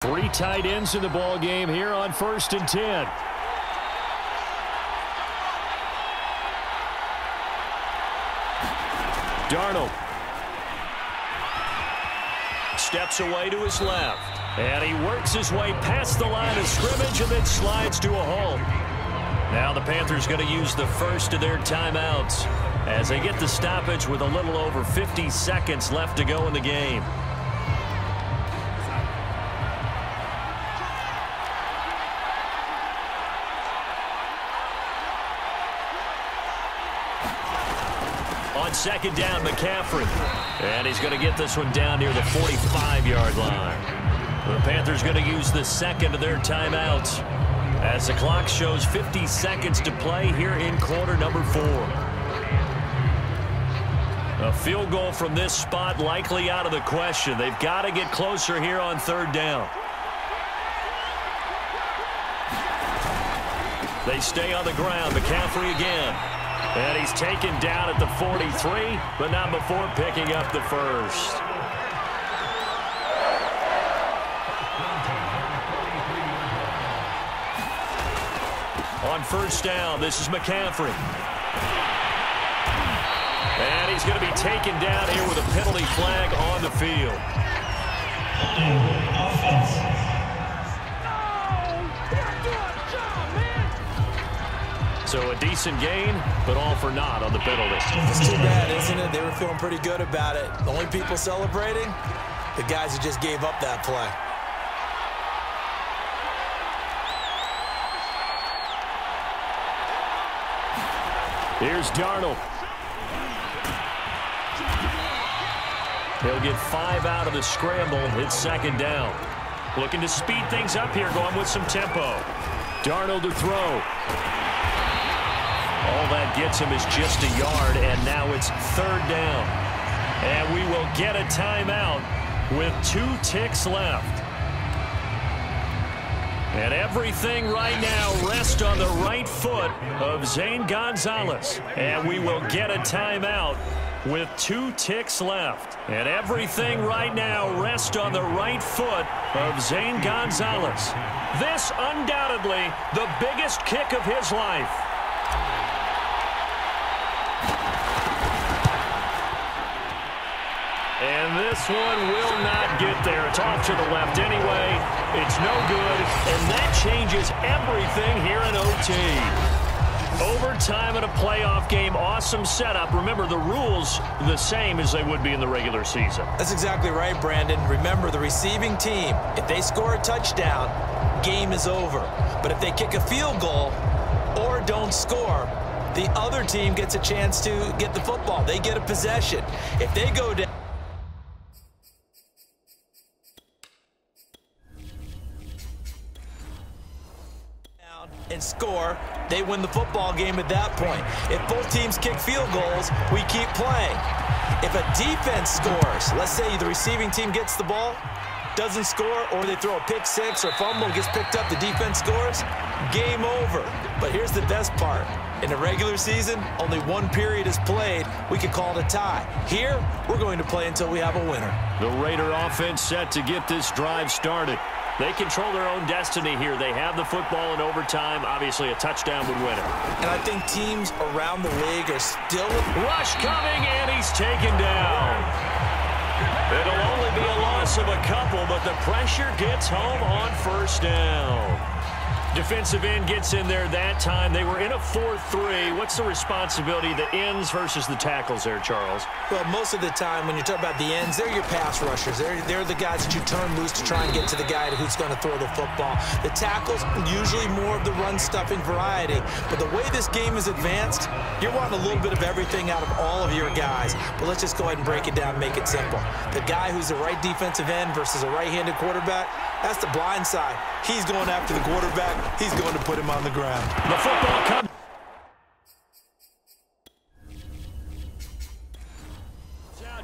Three tight ends in the ball game here on 1st and 10. Darnold steps away to his left, and he works his way past the line of scrimmage and then slides to a halt. Now the Panthers going to use the first of their timeouts as they get the stoppage with a little over 50 seconds left to go in the game. On second down, McCaffrey. And he's going to get this one down near the 45-yard line. The Panthers going to use the second of their timeouts as the clock shows 50 seconds to play here in quarter number 4. A field goal from this spot likely out of the question. They've got to get closer here on 3rd down. They stay on the ground. McCaffrey again. And he's taken down at the 43, but not before picking up the first. On 1st down, this is McCaffrey. And he's going to be taken down here with a penalty flag on the field. So a decent gain, but all for naught on the penalty. It's too bad, isn't it? They were feeling pretty good about it. The only people celebrating, the guys who just gave up that play. Here's Darnold. He'll get 5 out of the scramble. It's 2nd down. Looking to speed things up here, going with some tempo. Darnold to throw. All that gets him is just a yard, and now it's 3rd down. And we will get a timeout with 2 ticks left. And everything right now rests on the right foot of Zane Gonzalez. And we will get a timeout with 2 ticks left. And everything right now rests on the right foot of Zane Gonzalez. This undoubtedly the biggest kick of his life. And this one will not get there. It's off to the left anyway. It's no good, and that changes everything here in OT. Overtime in a playoff game, awesome setup. Remember, the rules the same as they would be in the regular season. That's exactly right, Brandon. Remember, the receiving team, if they score a touchdown, game is over. But if they kick a field goal or don't score, the other team gets a chance to get the football. They get a possession. If they go down and score, they win the football game at that point. If both teams kick field goals, we keep playing. If a defense scores, let's say the receiving team gets the ball, doesn't score, or they throw a pick six or fumble, gets picked up, the defense scores, game over. But here's the best part. In the regular season, only 1 period is played. We could call it a tie. Here, we're going to play until we have a winner. The Raider offense set to get this drive started. They control their own destiny here. They have the football in overtime. Obviously, a touchdown would win it. And I think teams around the league are still... Rush coming, and he's taken down. It'll only be a loss of a couple, but the pressure gets home on 1st down. Defensive end gets in there that time. They were in a 4-3. What's the responsibility, the ends versus the tackles there, Charles? Well, most of the time when you talk about the ends, they're your pass rushers. They're the guys that you turn loose to try and get to the guy who's going to throw the football. The tackles, usually more of the run-stuffing variety. But the way this game is advanced, you're wanting a little bit of everything out of all of your guys. But let's just go ahead and break it down and make it simple. The guy who's the right defensive end versus a right-handed quarterback, that's the blind side. He's going after the quarterback. He's going to put him on the ground. The football comes.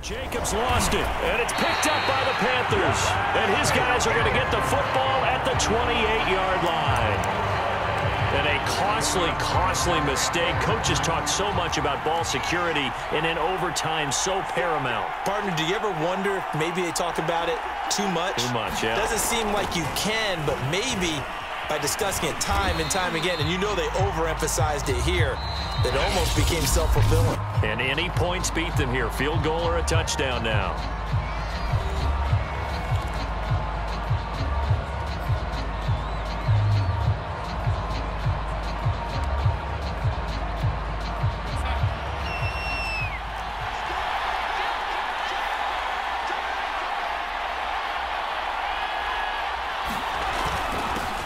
Jacobs lost it, and it's picked up by the Panthers. And his guys are going to get the football at the 28-yard line. And a costly, costly mistake. Coaches talk so much about ball security, and in overtime, so paramount. Partner, do you ever wonder if maybe they talk about it too much? Too much, yeah. Doesn't seem like you can, but maybe by discussing it time and time again, and you know they overemphasized it here, that almost became self-fulfilling. And any points beat them here. Field goal or a touchdown now.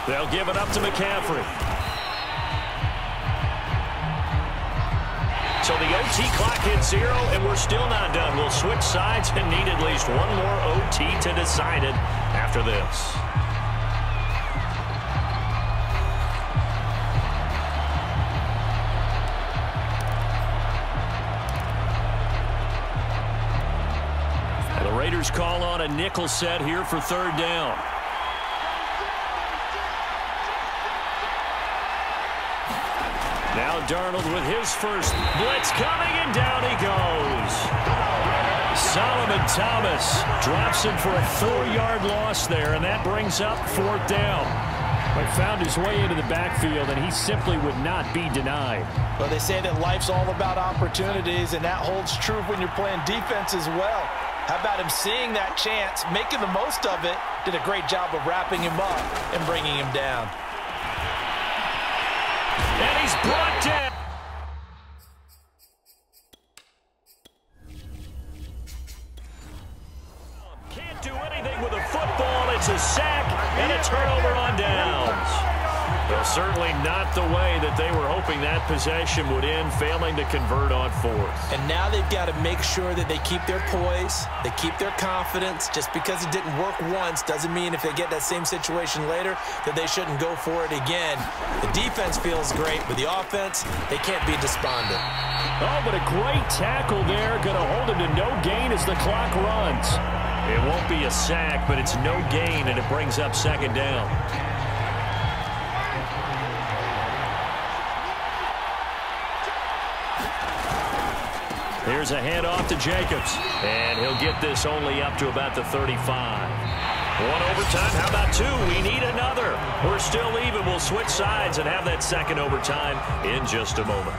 They'll give it up to McCaffrey. So the OT clock hits 0, and we're still not done. We'll switch sides and need at least one more OT to decide it after this. And the Raiders call on a nickel set here for third down. Now Darnold with his first blitz coming, and down he goes. Solomon Thomas drops him for a 4-yard loss there, and that brings up fourth down. But found his way into the backfield, and he simply would not be denied. Well, they say that life's all about opportunities, and that holds true when you're playing defense as well. How about him seeing that chance, making the most of it, did a great job of wrapping him up and bringing him down. And he's brought down. Can't do anything with a football. It's a sack and a turnover on downs. Well, certainly not the way that they were hoping that possession would end, failing to convert on fourth. And now they've got to make sure that they keep their poise, they keep their confidence. Just because it didn't work once doesn't mean if they get that same situation later that they shouldn't go for it again. The defense feels great, but the offense, they can't be despondent. Oh, but a great tackle there. Going to hold him to no gain as the clock runs. It won't be a sack, but it's no gain, and it brings up second down. Here's a handoff to Jacobs, and he'll get this only up to about the 35. One overtime, how about two? We need another. We're still even. We'll switch sides and have that second overtime in just a moment.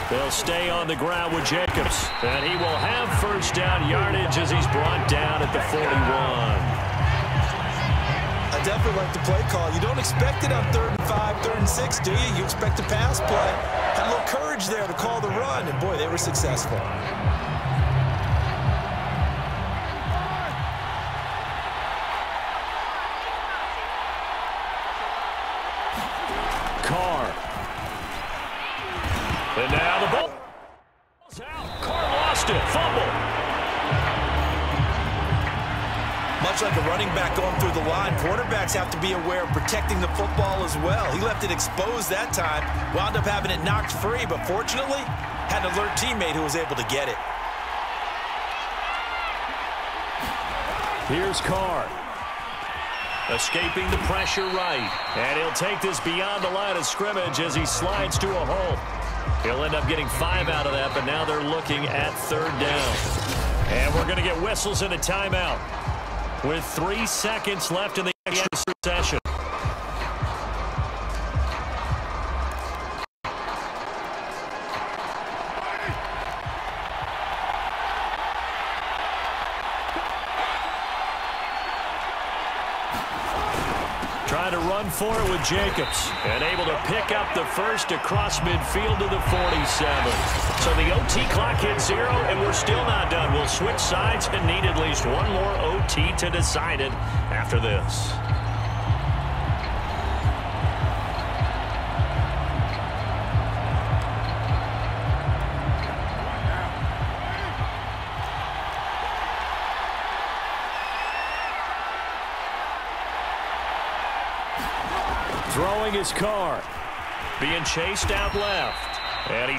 They'll stay on the ground with Jacobs, and he will have first down yardage as he's brought down at the 41. I definitely like the play call. You don't expect it on 3rd and 5, 3rd and 6, do you? You expect a pass play. Had a little courage there to call the run, and boy, they were successful. And now the ball's out. Carr lost it. Fumble. Much like a running back going through the line, quarterbacks have to be aware of protecting the football as well. He left it exposed that time, wound up having it knocked free, but fortunately, had an alert teammate who was able to get it. Here's Carr. Escaping the pressure right. And he'll take this beyond the line of scrimmage as he slides to a halt. He'll end up getting 5 out of that, but now they're looking at 3rd down. And we're going to get whistles and a timeout with 3 seconds left in the extra session. Trying to run for it with Jacobs, and able to pick up the first across midfield to the 47. So the OT clock hits 0, and we're still not done. We'll switch sides and need at least one more OT to decide it after this. Throwing his car. Being chased out left. And he